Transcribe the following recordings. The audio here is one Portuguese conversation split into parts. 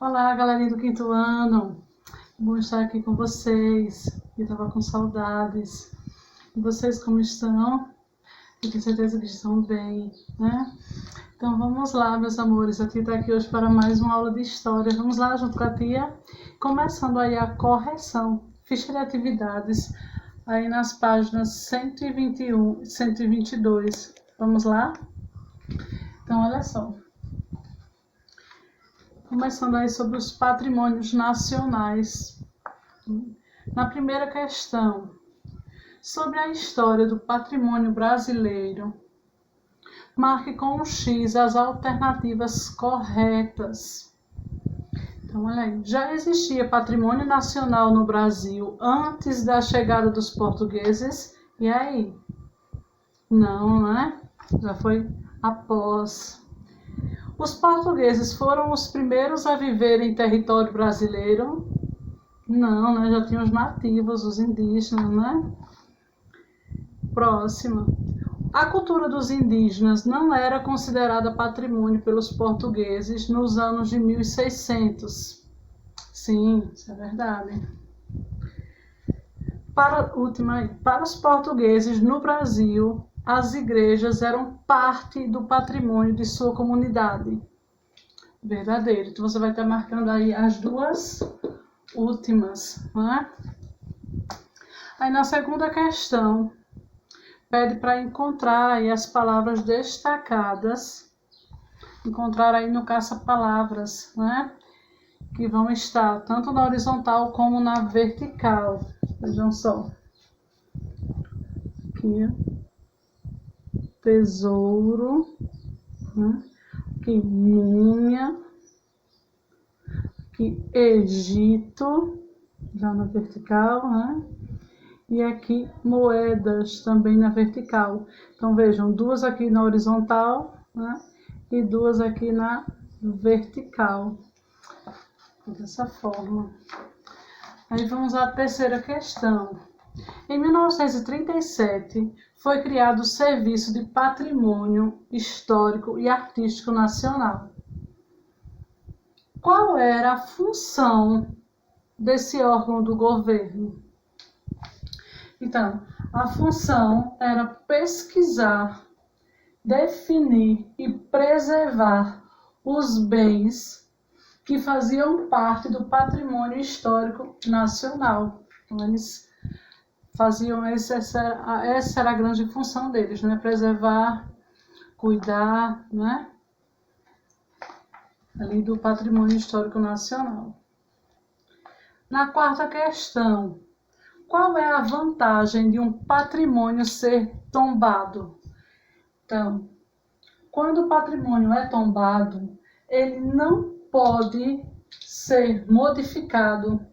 Olá, galerinha do quinto ano. Bom estar aqui com vocês. Eu estava com saudades. E vocês como estão? Eu tenho certeza que estão bem, né? Então vamos lá, meus amores. A tia está aqui hoje para mais uma aula de história. Vamos lá junto com a tia. Começando aí a correção. Ficha de atividades aí nas páginas 121 e 122. Vamos lá? Então, olha só. Começando aí sobre os patrimônios nacionais. Na primeira questão, sobre a história do patrimônio brasileiro, marque com um X as alternativas corretas. Então, olha aí, já existia patrimônio nacional no Brasil antes da chegada dos portugueses? E aí? Não, né? Já foi após. Os portugueses foram os primeiros a viver em território brasileiro? Não, né? Já tinham os nativos, os indígenas, né? Próxima. A cultura dos indígenas não era considerada patrimônio pelos portugueses nos anos de 1600. Sim, isso é verdade. Para os portugueses no Brasil, as igrejas eram parte do patrimônio de sua comunidade. Verdadeiro. Então você vai estar marcando aí as duas últimas, né? Aí na segunda questão, pede para encontrar aí as palavras destacadas, encontrar aí no caça-palavras, né? Que vão estar tanto na horizontal como na vertical. Vejam só. Aqui, tesouro, né? Aqui, múmia, aqui, Egito, já na vertical, né? E aqui, moedas, também na vertical. Então, vejam, duas aqui na horizontal, né? E duas aqui na vertical. Dessa forma. Aí vamos à terceira questão. Em 1937, foi criado o Serviço de Patrimônio Histórico e Artístico Nacional. Qual era a função desse órgão do governo? Então, a função era pesquisar, definir e preservar os bens que faziam parte do patrimônio histórico nacional. Então, eles faziam essa era a grande função deles, né? Preservar, cuidar, né? Ali do patrimônio histórico nacional. Na quarta questão, qual é a vantagem de um patrimônio ser tombado? Então, quando o patrimônio é tombado, ele não pode ser modificado,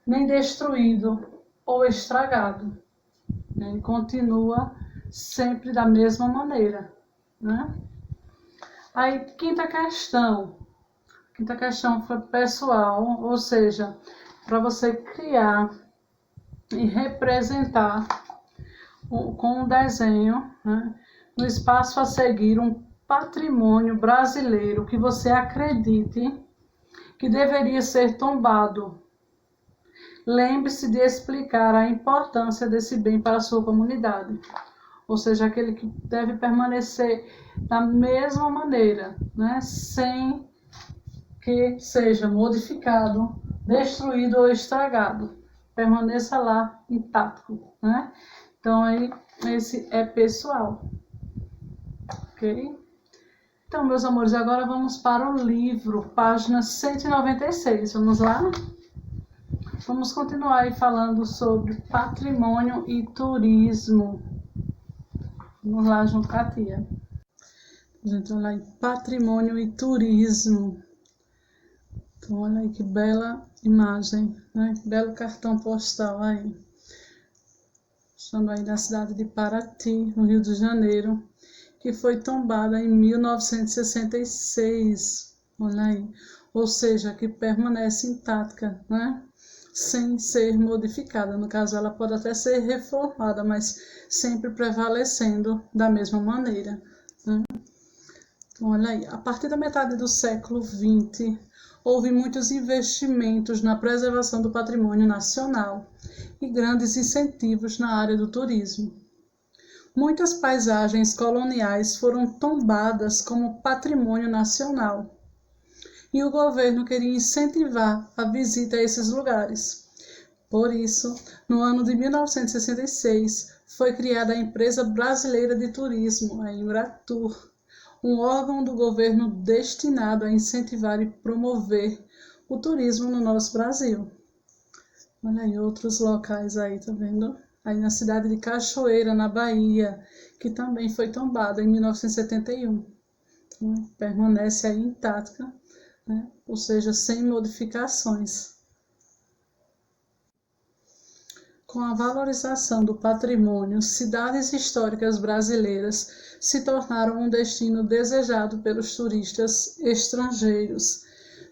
nem destruído ou estragado. Ele continua sempre da mesma maneira, né? Aí, quinta questão. Quinta questão foi pessoal, ou seja, para você criar e representar com um desenho, né, no espaço a seguir, um patrimônio brasileiro que você acredite que deveria ser tombado. Lembre-se de explicar a importância desse bem para a sua comunidade. Ou seja, aquele que deve permanecer da mesma maneira, né, sem que seja modificado, destruído ou estragado. Permaneça lá intacto, né? Então, aí, esse é pessoal. Ok? Então, meus amores, agora vamos para o livro, página 196. Vamos lá? Vamos continuar aí falando sobre patrimônio e turismo. Vamos lá junto com a tia. Gente, olha aí, patrimônio e turismo. Então, olha aí que bela imagem, né? Que belo cartão postal aí. Estando aí na cidade de Paraty, no Rio de Janeiro, que foi tombada em 1966. Olha aí. Ou seja, que permanece intacta, né? Sem ser modificada. No caso, ela pode até ser reformada, mas sempre prevalecendo da mesma maneira, né? Então, olha aí. A partir da metade do século XX, houve muitos investimentos na preservação do patrimônio nacional e grandes incentivos na área do turismo. Muitas paisagens coloniais foram tombadas como patrimônio nacional e o governo queria incentivar a visita a esses lugares. Por isso, no ano de 1966, foi criada a Empresa Brasileira de Turismo, a Embratur, um órgão do governo destinado a incentivar e promover o turismo no nosso Brasil. Olha aí outros locais aí, tá vendo? Aí na cidade de Cachoeira, na Bahia, que também foi tombada em 1971. Permanece aí intacta, né? Ou seja, sem modificações. Com a valorização do patrimônio, cidades históricas brasileiras se tornaram um destino desejado pelos turistas estrangeiros,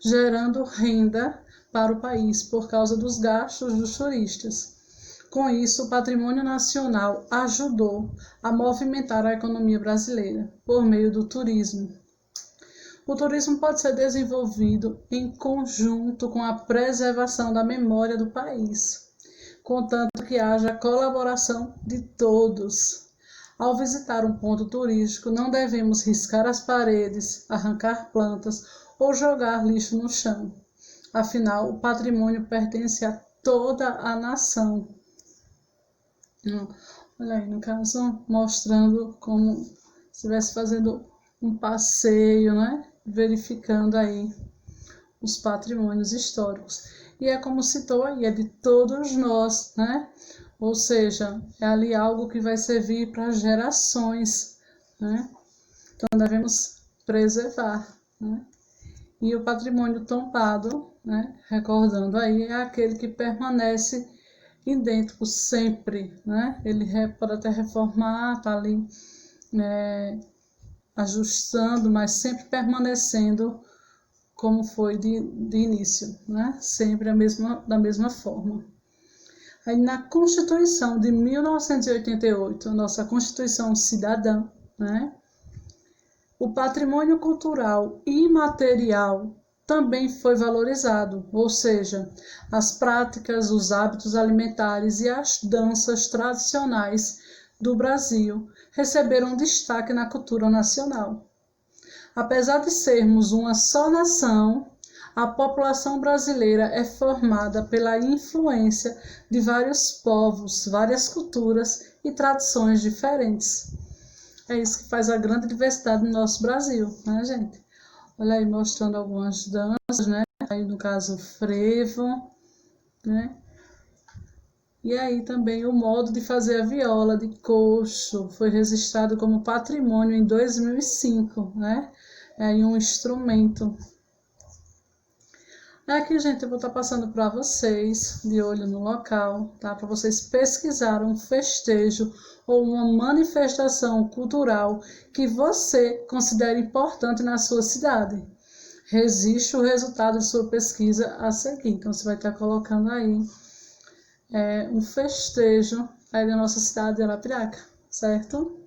gerando renda para o país por causa dos gastos dos turistas. Com isso, o patrimônio nacional ajudou a movimentar a economia brasileira por meio do turismo. O turismo pode ser desenvolvido em conjunto com a preservação da memória do país, contanto que haja a colaboração de todos. Ao visitar um ponto turístico, não devemos riscar as paredes, arrancar plantas ou jogar lixo no chão. Afinal, o patrimônio pertence a toda a nação. Olha aí, no caso, mostrando como se estivesse fazendo um passeio, né? Verificando aí os patrimônios históricos. E é como citou aí, é de todos nós, né? Ou seja, é ali algo que vai servir para gerações, né? Então devemos preservar, né? E o patrimônio tombado, né? Recordando aí, é aquele que permanece idêntico sempre, né? Ele pode até reformar, tá ali, né, ajustando, mas sempre permanecendo como foi de início, né? Sempre da mesma forma. Aí na Constituição de 1988, nossa Constituição Cidadã, né? O patrimônio cultural imaterial também foi valorizado, ou seja, as práticas, os hábitos alimentares e as danças tradicionais do Brasil receberam destaque na cultura nacional. Apesar de sermos uma só nação, a população brasileira é formada pela influência de vários povos, várias culturas e tradições diferentes. É isso que faz a grande diversidade no nosso Brasil, né, gente? Olha aí, mostrando algumas danças, né? Aí, no caso, o frevo, né? E aí também o modo de fazer a viola de coxo foi registrado como patrimônio em 2005, né? É aí um instrumento. Aqui, gente, eu vou estar passando para vocês, de olho no local, tá? Para vocês pesquisarem um festejo ou uma manifestação cultural que você considere importante na sua cidade. Registre o resultado de sua pesquisa a seguir. Então, você vai estar colocando aí um festejo aí da nossa cidade de Arapiraca, certo?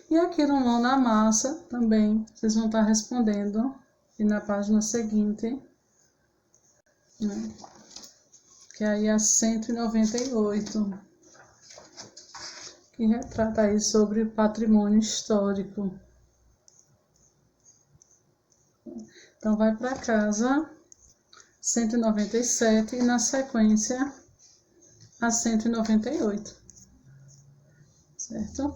E aqui no Mão na Massa também, vocês vão estar respondendo. E na página seguinte, né, que aí é a 198, que retrata aí sobre o patrimônio histórico. Então, vai para casa, 197, e na sequência, a 198, certo?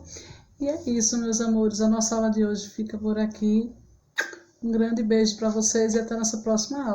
E é isso, meus amores, a nossa aula de hoje fica por aqui. Um grande beijo para vocês e até a nossa próxima aula.